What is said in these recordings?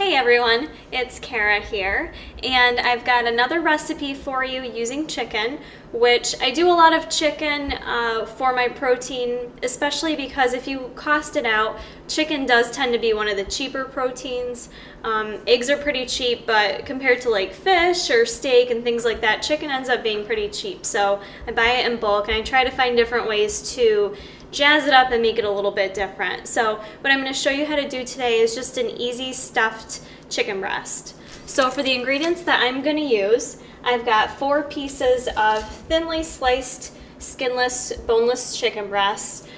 Hey everyone, it's Kara here, and I've got another recipe for you using chicken, which I do a lot of chicken for my protein, especially because if you cost it out, chicken does tend to be one of the cheaper proteins. Eggs are pretty cheap, but compared to like fish or steak and things like that, chicken ends up being pretty cheap. So I buy it in bulk and I try to find different ways to jazz it up and make it a little bit different. So what I'm going to show you how to do today is just an easy stuffed chicken breast. So for the ingredients that I'm going to use, I've got 4 pieces of thinly sliced, skinless, boneless chicken breast.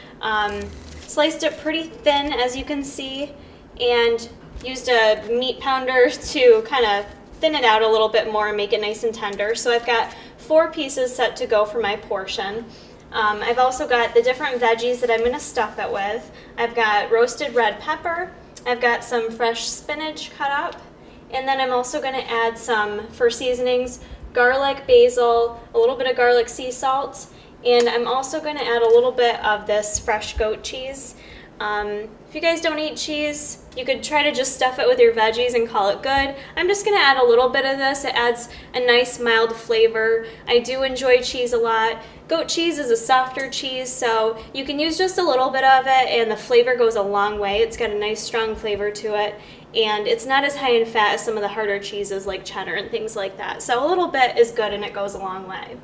Sliced it pretty thin, as you can see, and used a meat pounder to kind of thin it out a little bit more and make it nice and tender. So I've got 4 pieces set to go for my portion. I've also got the different veggies that I'm going to stuff it with. I've got roasted red pepper, I've got some fresh spinach cut up, and then I'm also going to add some, for seasonings, garlic, basil, a little bit of garlic sea salt, and I'm also going to add a little bit of this fresh goat cheese. If you guys don't eat cheese, you could try to just stuff it with your veggies and call it good. I'm just going to add a little bit of this. It adds a nice mild flavor. I do enjoy cheese a lot. Goat cheese is a softer cheese, so you can use just a little bit of it and the flavor goes a long way. It's got a nice strong flavor to it, and it's not as high in fat as some of the harder cheeses like cheddar and things like that. So a little bit is good and it goes a long way.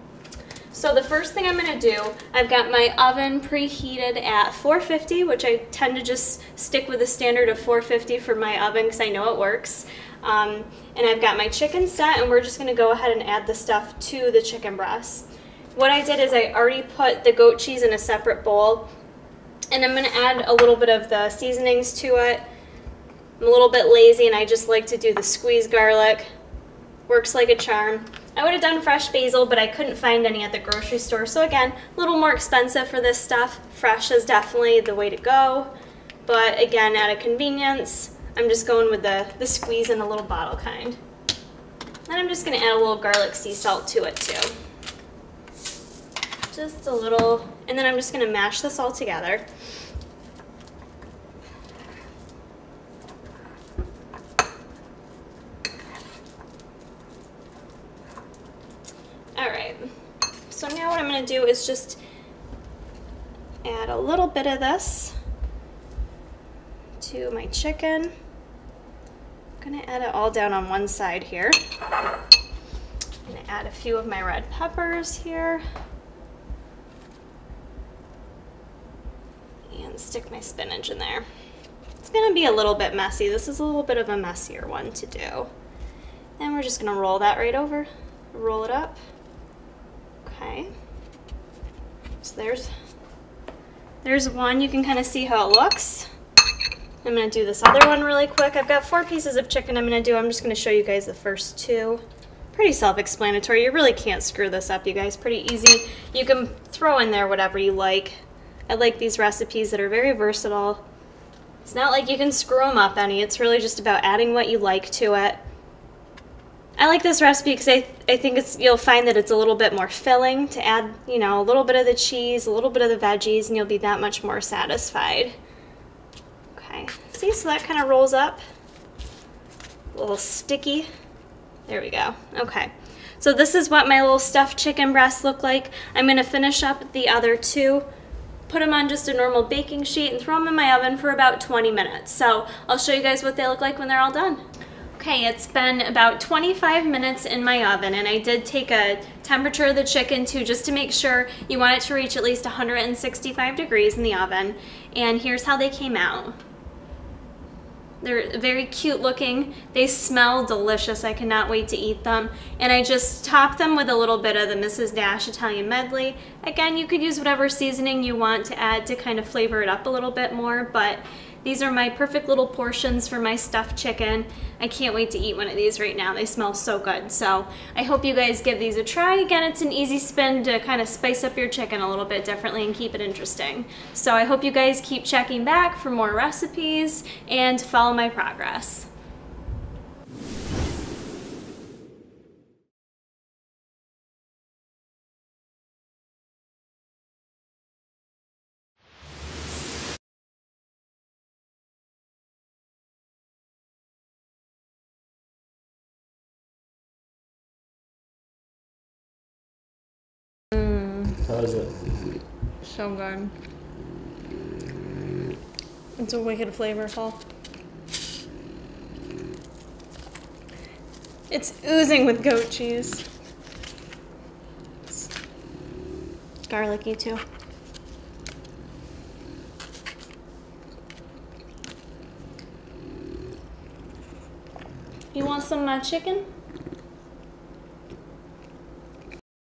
So the first thing I'm going to do, I've got my oven preheated at 450, which I tend to just stick with the standard of 450 for my oven because I know it works. And I've got my chicken set, and we're just going to go ahead and add the stuff to the chicken breast. What I did is I already put the goat cheese in a separate bowl, and I'm going to add a little bit of the seasonings to it. I'm a little bit lazy and I just like to do the squeezed garlic. Works like a charm. I would have done fresh basil, but I couldn't find any at the grocery store. So again, a little more expensive for this stuff. Fresh is definitely the way to go. But again, out of convenience, I'm just going with the squeeze in a little bottle kind. And I'm just going to add a little garlic sea salt to it too. Just a little, and then I'm just going to mash this all together. Alright, so now what I'm going to do is just add a little bit of this to my chicken. I'm going to add it all down on one side here. I'm going to add a few of my red peppers here. And stick my spinach in there. It's going to be a little bit messy. This is a little bit of a messier one to do. And we're just going to roll that right over. Roll it up. Okay, so there's one. You can kind of see how it looks. I'm going to do this other one really quick. I've got 4 pieces of chicken I'm going to do. I'm just going to show you guys the first 2. Pretty self-explanatory. You really can't screw this up, you guys. Pretty easy. You can throw in there whatever you like. I like these recipes that are very versatile. It's not like you can screw them up any. It's really just about adding what you like to it. I like this recipe because I think you'll find that it's a little bit more filling to add, you know, a little bit of the cheese, a little bit of the veggies, and you'll be that much more satisfied. Okay, see, so that kind of rolls up. A little sticky. There we go. Okay, so this is what my little stuffed chicken breasts look like. I'm going to finish up the other 2. Put them on just a normal baking sheet and throw them in my oven for about 20 minutes. So I'll show you guys what they look like when they're all done. Okay, it's been about 25 minutes in my oven, and I did take a temperature of the chicken too, just to make sure. You want it to reach at least 165 degrees in the oven. And here's how they came out. They're very cute looking. They smell delicious. I cannot wait to eat them. And I just topped them with a little bit of the Mrs. Dash Italian medley. Again, you could use whatever seasoning you want to add to kind of flavor it up a little bit more, but these are my perfect little portions for my stuffed chicken. I can't wait to eat one of these right now. They smell so good. So I hope you guys give these a try. Again, it's an easy spin to kind of spice up your chicken a little bit differently and keep it interesting. So I hope you guys keep checking back for more recipes and follow my progress. How is it? So good. It's a wicked flavorful. It's oozing with goat cheese. It's garlicky too. You want some chicken?